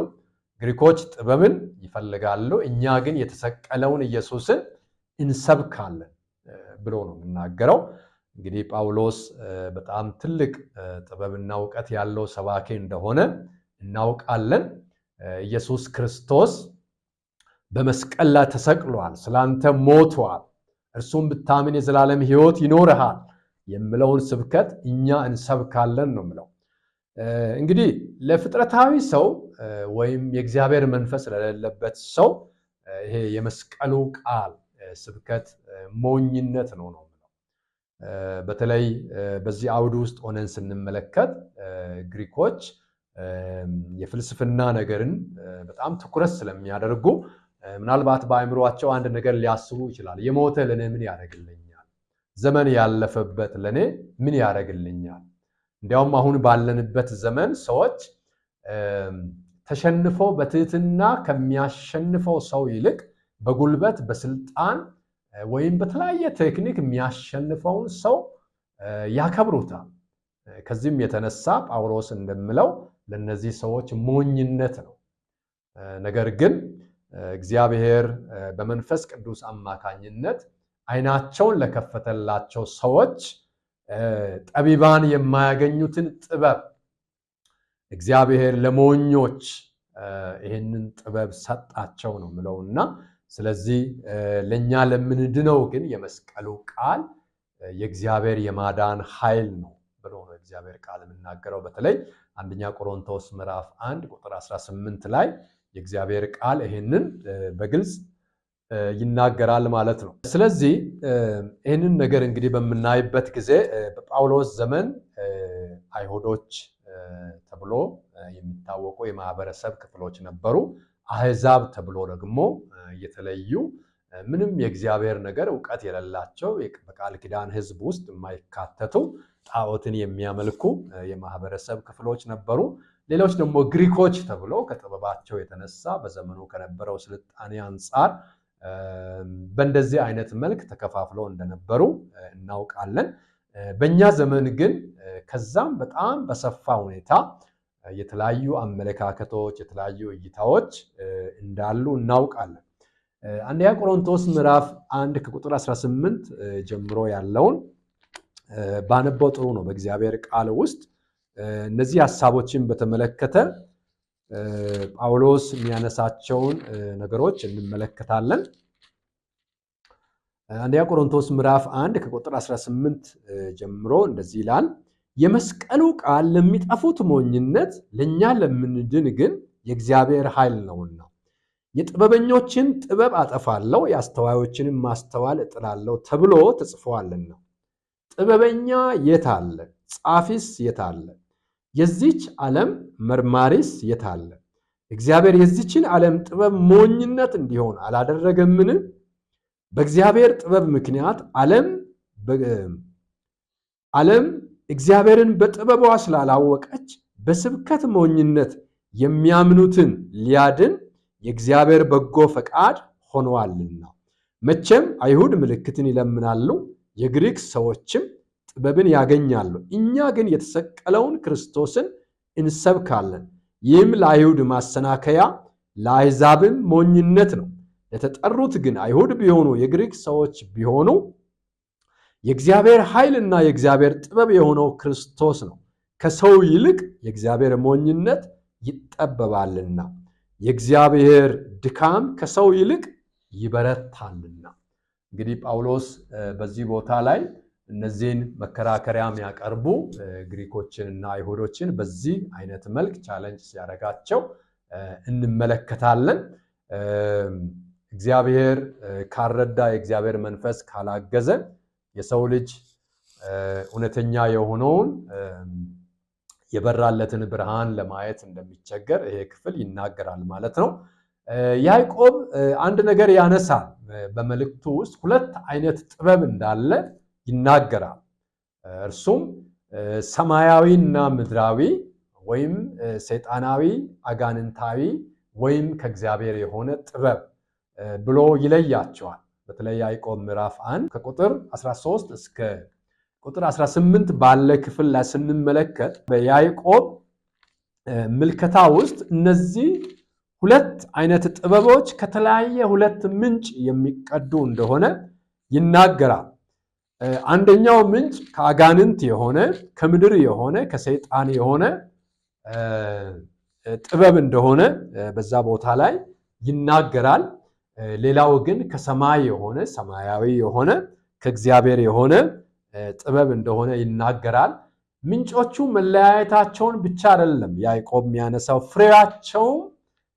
ግሪኮች ጥበብን ይፈልጋሉ፣ እኛ ግን የተሰቀለውን ኢየሱስን እንሰብካለን ብሎ ነው የሚናገረው። እንግዲህ ጳውሎስ በጣም ትልቅ ጥበብና እውቀት ያለው ሰባኪ እንደሆነ እናውቃለን። ኢየሱስ ክርስቶስ በመስቀል ላይ ተሰቅሏል፣ ስላንተ ሞቷል፣ እርሱም ብታምን የዘላለም ሕይወት ይኖርሃል የሚለውን ስብከት እኛ እንሰብካለን ነው የሚለው። እንግዲህ ለፍጥረታዊ ሰው ወይም የእግዚአብሔር መንፈስ ለሌለበት ሰው ይሄ የመስቀሉ ቃል ስብከት ሞኝነት ነው የሚለው። በተለይ በዚህ አውድ ውስጥ ሆነን ስንመለከት ግሪኮች የፍልስፍና ነገርን በጣም ትኩረት ስለሚያደርጉ ምናልባት በአእምሮአቸው አንድ ነገር ሊያስቡ ይችላል። የሞተ ለኔ ምን ያደርግልኛል? ዘመን ያለፈበት ለኔ ምን ያደርግልኛል? እንዲያውም አሁን ባለንበት ዘመን ሰዎች ተሸንፈው በትህትና ከሚያሸንፈው ሰው ይልቅ በጉልበት በስልጣን ወይም በተለያየ ቴክኒክ የሚያሸንፈውን ሰው ያከብሩታል። ከዚህም የተነሳ ጳውሎስ እንደሚለው ለነዚህ ሰዎች ሞኝነት ነው። ነገር ግን እግዚአብሔር በመንፈስ ቅዱስ አማካኝነት አይናቸውን ለከፈተላቸው ሰዎች ጠቢባን የማያገኙትን ጥበብ እግዚአብሔር ለሞኞች ይሄንን ጥበብ ሰጣቸው ነው ምለውና ስለዚህ ለኛ ለምንድነው ግን የመስቀሉ ቃል የእግዚአብሔር የማዳን ኃይል ነው ብሎ ነው እግዚአብሔር ቃል የምናገረው። በተለይ አንደኛ ቆሮንቶስ ምዕራፍ 1 ቁጥር 18 ላይ የእግዚአብሔር ቃል ይሄንን በግልጽ ይናገራል ማለት ነው። ስለዚህ ይሄንን ነገር እንግዲህ በመናይበት ጊዜ በጳውሎስ ዘመን አይሁዶች ተብሎ የሚታወቁ የማህበረሰብ ክፍሎች ነበሩ። አህዛብ ተብሎ ደግሞ የተለዩ ምንም የእግዚአብሔር ነገር ዕውቀት የሌላቸው በቃል ኪዳን ሕዝብ ውስጥ የማይካተቱ ጣዖትን የሚያመልኩ የማህበረሰብ ክፍሎች ነበሩ። ሌሎች ደግሞ ግሪኮች ተብሎ ከጥበባቸው የተነሳ በዘመኑ ከነበረው ስልጣኔ አንፃር በእንደዚህ አይነት መልክ ተከፋፍለው እንደነበሩ እናውቃለን። በእኛ ዘመን ግን ከዛም በጣም በሰፋ ሁኔታ የተለያዩ አመለካከቶች የተለያዩ እይታዎች እንዳሉ እናውቃለን። አንደኛ ቆሮንቶስ ምዕራፍ 1 ከቁጥር 18 ጀምሮ ያለውን ባነበው ጥሩ ነው። በእግዚአብሔር ቃል ውስጥ እነዚህ ሐሳቦችን በተመለከተ ጳውሎስ የሚያነሳቸውን ነገሮች እንመለከታለን። አንደኛ ቆሮንቶስ ምዕራፍ 1 ከቁጥር 18 ጀምሮ እንደዚህ ይላል። የመስቀሉ ቃል ለሚጠፉት ሞኝነት ለኛ ለምንድን ግን የእግዚአብሔር ኃይል ነውና የጥበበኞችን ጥበብ አጠፋለሁ የአስተዋዮችንም ማስተዋል እጥላለሁ ተብሎ ተጽፏልና። ጥበበኛ የት አለ? ጻፊስ የት አለ? የዚች ዓለም መርማሪስ የት አለ? እግዚአብሔር የዚችን ዓለም ጥበብ ሞኝነት እንዲሆን አላደረገምን? በእግዚአብሔር ጥበብ ምክንያት ዓለም እግዚአብሔርን በጥበቧ ስላላወቀች በስብከት ሞኝነት የሚያምኑትን ሊያድን የእግዚአብሔር በጎ ፈቃድ ሆኗልና። መቼም አይሁድ ምልክትን ይለምናሉ፣ የግሪክ ሰዎችም ጥበብን ያገኛሉ። እኛ ግን የተሰቀለውን ክርስቶስን እንሰብካለን። ይህም ለአይሁድ ማሰናከያ ለአሕዛብም ሞኝነት ነው። ለተጠሩት ግን አይሁድ ቢሆኑ የግሪክ ሰዎች ቢሆኑ የእግዚአብሔር ኃይልና የእግዚአብሔር ጥበብ የሆነው ክርስቶስ ነው። ከሰው ይልቅ የእግዚአብሔር ሞኝነት ይጠበባልና የእግዚአብሔር ድካም ከሰው ይልቅ ይበረታልና። እንግዲህ ጳውሎስ በዚህ ቦታ ላይ እነዚህን መከራከሪያ የሚያቀርቡ ግሪኮችንና አይሁዶችን በዚህ አይነት መልክ ቻሌንጅ ሲያደርጋቸው እንመለከታለን። እግዚአብሔር ካረዳ የእግዚአብሔር መንፈስ ካላገዘ የሰው ልጅ እውነተኛ የሆነውን የበራለትን ብርሃን ለማየት እንደሚቸገር ይሄ ክፍል ይናገራል ማለት ነው። ያዕቆብ አንድ ነገር ያነሳል። በመልእክቱ ውስጥ ሁለት አይነት ጥበብ እንዳለ ይናገራል። እርሱም ሰማያዊና ምድራዊ ወይም ሰይጣናዊ አጋንንታዊ ወይም ከእግዚአብሔር የሆነ ጥበብ ብሎ ይለያቸዋል። በተለይ ያዕቆብ ምዕራፍ 1 ከቁጥር 13 እስከ ቁጥር 18 ባለ ክፍል ላይ ስንመለከት በያዕቆብ ምልከታ ውስጥ እነዚህ ሁለት አይነት ጥበቦች ከተለያየ ሁለት ምንጭ የሚቀዱ እንደሆነ ይናገራል። አንደኛው ምንጭ ከአጋንንት የሆነ ከምድር የሆነ ከሰይጣን የሆነ ጥበብ እንደሆነ በዛ ቦታ ላይ ይናገራል። ሌላው ግን ከሰማይ የሆነ ሰማያዊ የሆነ ከእግዚአብሔር የሆነ ጥበብ እንደሆነ ይናገራል። ምንጮቹ መለያየታቸውን ብቻ አይደለም ያዕቆብ የሚያነሳው፣ ፍሬያቸውም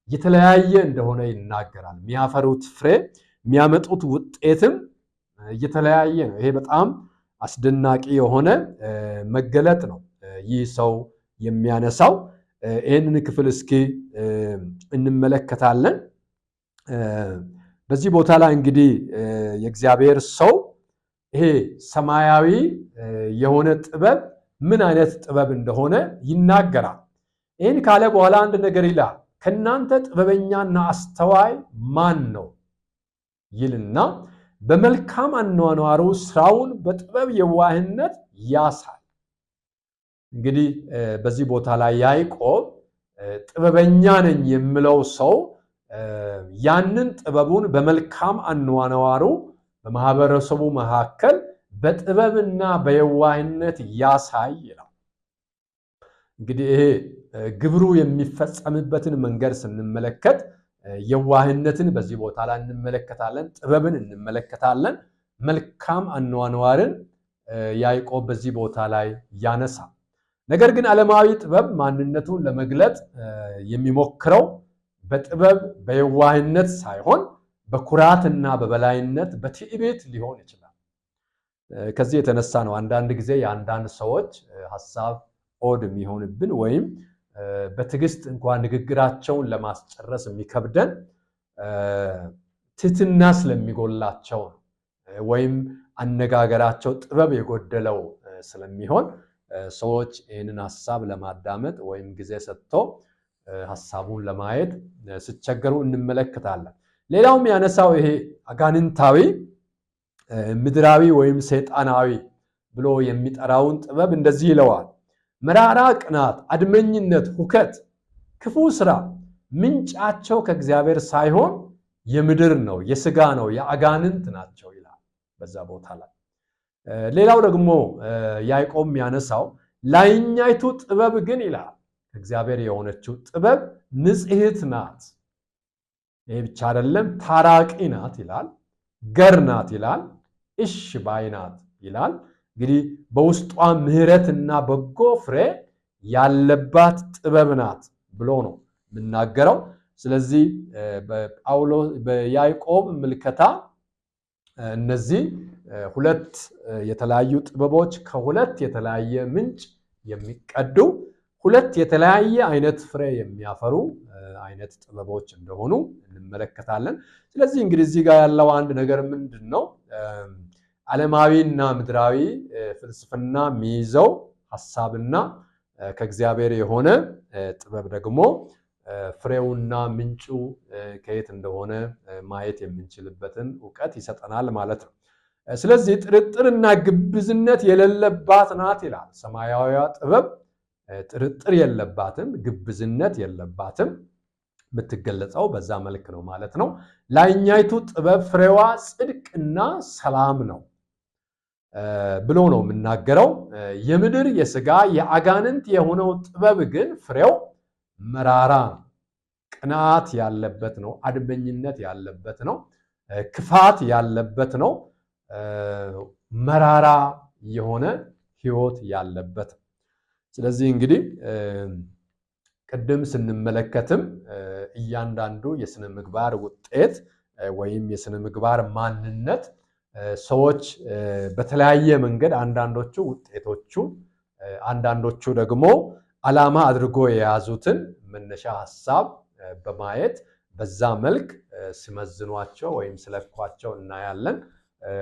የተለያየ እንደሆነ ይናገራል። የሚያፈሩት ፍሬ የሚያመጡት ውጤትም የተለያየ ነው። ይሄ በጣም አስደናቂ የሆነ መገለጥ ነው ይህ ሰው የሚያነሳው። ይህንን ክፍል እስኪ እንመለከታለን። በዚህ ቦታ ላይ እንግዲህ የእግዚአብሔር ሰው ይሄ ሰማያዊ የሆነ ጥበብ ምን አይነት ጥበብ እንደሆነ ይናገራል። ይህን ካለ በኋላ አንድ ነገር ይላል። ከእናንተ ጥበበኛና አስተዋይ ማን ነው ይልና በመልካም አኗኗሩ ስራውን በጥበብ የዋህነት ያሳይ። እንግዲህ በዚህ ቦታ ላይ ያዕቆብ ጥበበኛ ነኝ የሚለው ሰው ያንን ጥበቡን በመልካም አኗኗሩ በማህበረሰቡ መካከል በጥበብና በየዋህነት ያሳይ ይላል። እንግዲህ ይሄ ግብሩ የሚፈጸምበትን መንገድ ስንመለከት የዋህነትን በዚህ ቦታ ላይ እንመለከታለን፣ ጥበብን እንመለከታለን፣ መልካም አኗኗርን ያዕቆብ በዚህ ቦታ ላይ ያነሳል። ነገር ግን ዓለማዊ ጥበብ ማንነቱን ለመግለጥ የሚሞክረው በጥበብ በየዋህነት ሳይሆን በኩራትና በበላይነት በትዕቢት ሊሆን ይችላል። ከዚህ የተነሳ ነው አንዳንድ ጊዜ የአንዳንድ ሰዎች ሐሳብ ኦድ የሚሆንብን ወይም በትዕግስት እንኳን ንግግራቸውን ለማስጨረስ የሚከብደን ትህትና ስለሚጎላቸው ወይም አነጋገራቸው ጥበብ የጎደለው ስለሚሆን ሰዎች ይህንን ሐሳብ ለማዳመጥ ወይም ጊዜ ሰጥቶ ሐሳቡን ለማየት ሲቸገሩ እንመለከታለን። ሌላውም ያነሳው ይሄ አጋንንታዊ ምድራዊ ወይም ሰይጣናዊ ብሎ የሚጠራውን ጥበብ እንደዚህ ይለዋል። መራራ ቅናት፣ አድመኝነት፣ ሁከት፣ ክፉ ስራ ምንጫቸው ከእግዚአብሔር ሳይሆን የምድር ነው፣ የሥጋ ነው፣ የአጋንንት ናቸው ይላል በዛ ቦታ ላይ። ሌላው ደግሞ ያዕቆብ ያነሳው ላይኛይቱ ጥበብ ግን ይላል ከእግዚአብሔር የሆነችው ጥበብ ንጽሕት ናት። ይህ ብቻ አይደለም፣ ታራቂ ናት ይላል፣ ገር ናት ይላል፣ እሽ ባይ ናት ይላል። እንግዲህ በውስጧ ምሕረትና በጎ ፍሬ ያለባት ጥበብ ናት ብሎ ነው የምናገረው። ስለዚህ በያዕቆብ ምልከታ እነዚህ ሁለት የተለያዩ ጥበቦች ከሁለት የተለያየ ምንጭ የሚቀዱ ሁለት የተለያየ አይነት ፍሬ የሚያፈሩ አይነት ጥበቦች እንደሆኑ እንመለከታለን። ስለዚህ እንግዲህ እዚህ ጋር ያለው አንድ ነገር ምንድነው? ዓለማዊና ምድራዊ ፍልስፍና የሚይዘው ሐሳብና ከእግዚአብሔር የሆነ ጥበብ ደግሞ ፍሬውና ምንጩ ከየት እንደሆነ ማየት የምንችልበትን ዕውቀት ይሰጠናል ማለት ነው። ስለዚህ ጥርጥርና ግብዝነት የሌለባት ናት ይላል። ሰማያዊዋ ጥበብ ጥርጥር የለባትም፣ ግብዝነት የለባትም። የምትገለጸው በዛ መልክ ነው ማለት ነው። ላይኛይቱ ጥበብ ፍሬዋ ጽድቅና ሰላም ነው ብሎ ነው የምናገረው። የምድር የሥጋ የአጋንንት የሆነው ጥበብ ግን ፍሬው መራራ ነው፣ ቅናት ያለበት ነው፣ አድመኝነት ያለበት ነው፣ ክፋት ያለበት ነው፣ መራራ የሆነ ሕይወት ያለበት። ስለዚህ እንግዲህ ቅድም ስንመለከትም እያንዳንዱ የስነ ምግባር ውጤት ወይም የስነ ምግባር ማንነት ሰዎች በተለያየ መንገድ አንዳንዶቹ ውጤቶቹ አንዳንዶቹ ደግሞ ዓላማ አድርጎ የያዙትን መነሻ ሐሳብ በማየት በዛ መልክ ሲመዝኗቸው ወይም ሲለኳቸው እናያለን።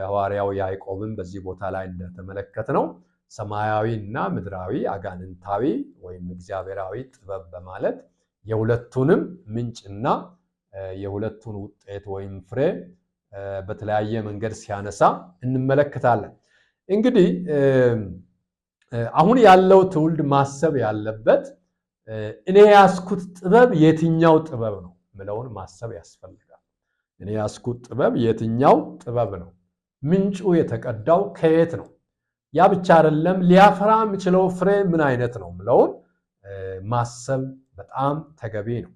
ሐዋርያው ያዕቆብም በዚህ ቦታ ላይ እንደተመለከትነው ሰማያዊ እና ምድራዊ አጋንንታዊ ወይም እግዚአብሔራዊ ጥበብ በማለት የሁለቱንም ምንጭና የሁለቱን ውጤት ወይም ፍሬ በተለያየ መንገድ ሲያነሳ እንመለከታለን። እንግዲህ አሁን ያለው ትውልድ ማሰብ ያለበት እኔ ያስኩት ጥበብ የትኛው ጥበብ ነው ምለውን ማሰብ ያስፈልጋል። እኔ ያስኩት ጥበብ የትኛው ጥበብ ነው? ምንጩ የተቀዳው ከየት ነው? ያ ብቻ አይደለም፣ ሊያፈራ የሚችለው ፍሬ ምን አይነት ነው ምለውን ማሰብ በጣም ተገቢ ነው።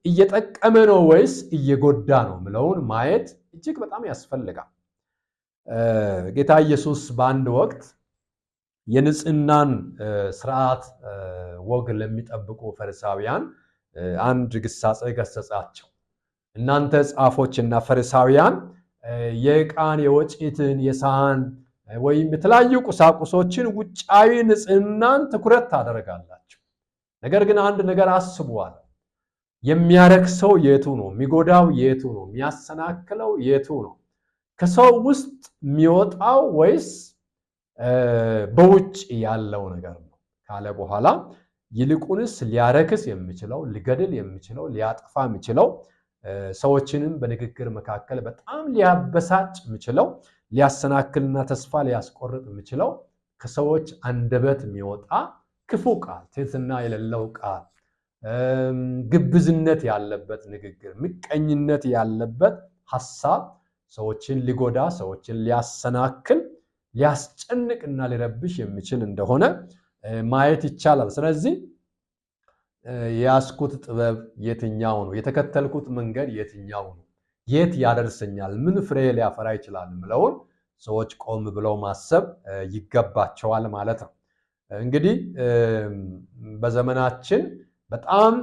እየጠቀመ ነው ወይስ እየጎዳ ነው ምለውን ማየት እጅግ በጣም ያስፈልጋል። ጌታ ኢየሱስ በአንድ ወቅት የንጽህናን ስርዓት ወግ ለሚጠብቁ ፈሪሳውያን አንድ ግሳጼ ገሰጻቸው። እናንተ ጻፎችና ፈሪሳውያን የዕቃን፣ የወጪትን፣ የሳህን ወይም የተለያዩ ቁሳቁሶችን ውጫዊ ንጽህናን ትኩረት ታደርጋላችሁ። ነገር ግን አንድ ነገር አስቡዋል። የሚያረክሰው የቱ ነው? የሚጎዳው የቱ ነው? የሚያሰናክለው የቱ ነው? ከሰው ውስጥ የሚወጣው ወይስ በውጭ ያለው ነገር ነው ካለ በኋላ ይልቁንስ ሊያረክስ የሚችለው፣ ሊገድል የሚችለው፣ ሊያጠፋ የሚችለው፣ ሰዎችንም በንግግር መካከል በጣም ሊያበሳጭ የሚችለው፣ ሊያሰናክልና ተስፋ ሊያስቆርጥ የሚችለው ከሰዎች አንደበት የሚወጣ ክፉ ቃል፣ ትህትና የሌለው ቃል፣ ግብዝነት ያለበት ንግግር፣ ምቀኝነት ያለበት ሐሳብ ሰዎችን ሊጎዳ፣ ሰዎችን ሊያሰናክል፣ ሊያስጨንቅና ሊረብሽ የሚችል እንደሆነ ማየት ይቻላል። ስለዚህ የያዝኩት ጥበብ የትኛው ነው? የተከተልኩት መንገድ የትኛው ነው? የት ያደርሰኛል? ምን ፍሬ ሊያፈራ ይችላል? ምለውን ሰዎች ቆም ብለው ማሰብ ይገባቸዋል ማለት ነው። እንግዲህ በዘመናችን በጣም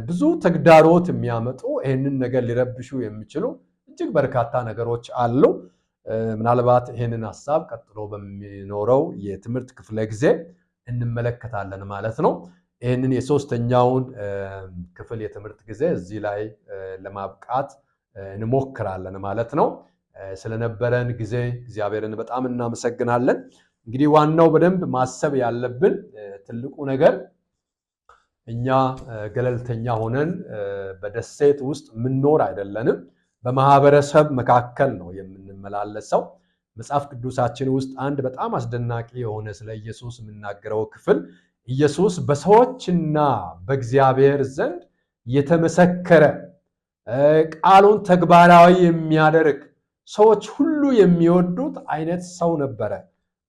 ብዙ ተግዳሮት የሚያመጡ ይህንን ነገር ሊረብሹ የሚችሉ እጅግ በርካታ ነገሮች አሉ። ምናልባት ይህንን ሐሳብ ቀጥሎ በሚኖረው የትምህርት ክፍለ ጊዜ እንመለከታለን ማለት ነው። ይህንን የሶስተኛውን ክፍል የትምህርት ጊዜ እዚህ ላይ ለማብቃት እንሞክራለን ማለት ነው። ስለነበረን ጊዜ እግዚአብሔርን በጣም እናመሰግናለን። እንግዲህ ዋናው በደንብ ማሰብ ያለብን ትልቁ ነገር እኛ ገለልተኛ ሆነን በደሴት ውስጥ ምንኖር አይደለንም። በማህበረሰብ መካከል ነው የምንመላለሰው። መጽሐፍ ቅዱሳችን ውስጥ አንድ በጣም አስደናቂ የሆነ ስለ ኢየሱስ የምናገረው ክፍል ኢየሱስ በሰዎችና በእግዚአብሔር ዘንድ የተመሰከረ ቃሉን ተግባራዊ የሚያደርግ ሰዎች ሁሉ የሚወዱት አይነት ሰው ነበረ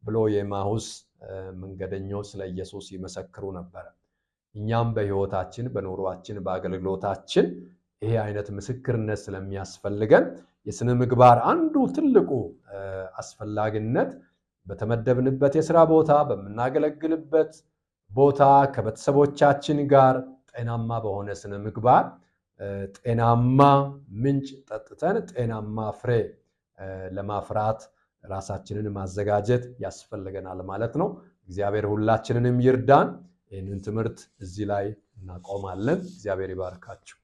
ብሎ የኤማሁስ መንገደኞች ስለ ኢየሱስ ይመሰክሩ ነበር። እኛም በሕይወታችን፣ በኑሯችን፣ በአገልግሎታችን ይሄ አይነት ምስክርነት ስለሚያስፈልገን የሥነ ምግባር አንዱ ትልቁ አስፈላጊነት በተመደብንበት የሥራ ቦታ፣ በምናገለግልበት ቦታ ከቤተሰቦቻችን ጋር ጤናማ በሆነ ሥነ ምግባር ጤናማ ምንጭ ጠጥተን ጤናማ ፍሬ ለማፍራት ራሳችንን ማዘጋጀት ያስፈልገናል ማለት ነው። እግዚአብሔር ሁላችንንም ይርዳን። ይህንን ትምህርት እዚህ ላይ እናቆማለን። እግዚአብሔር ይባርካችሁ።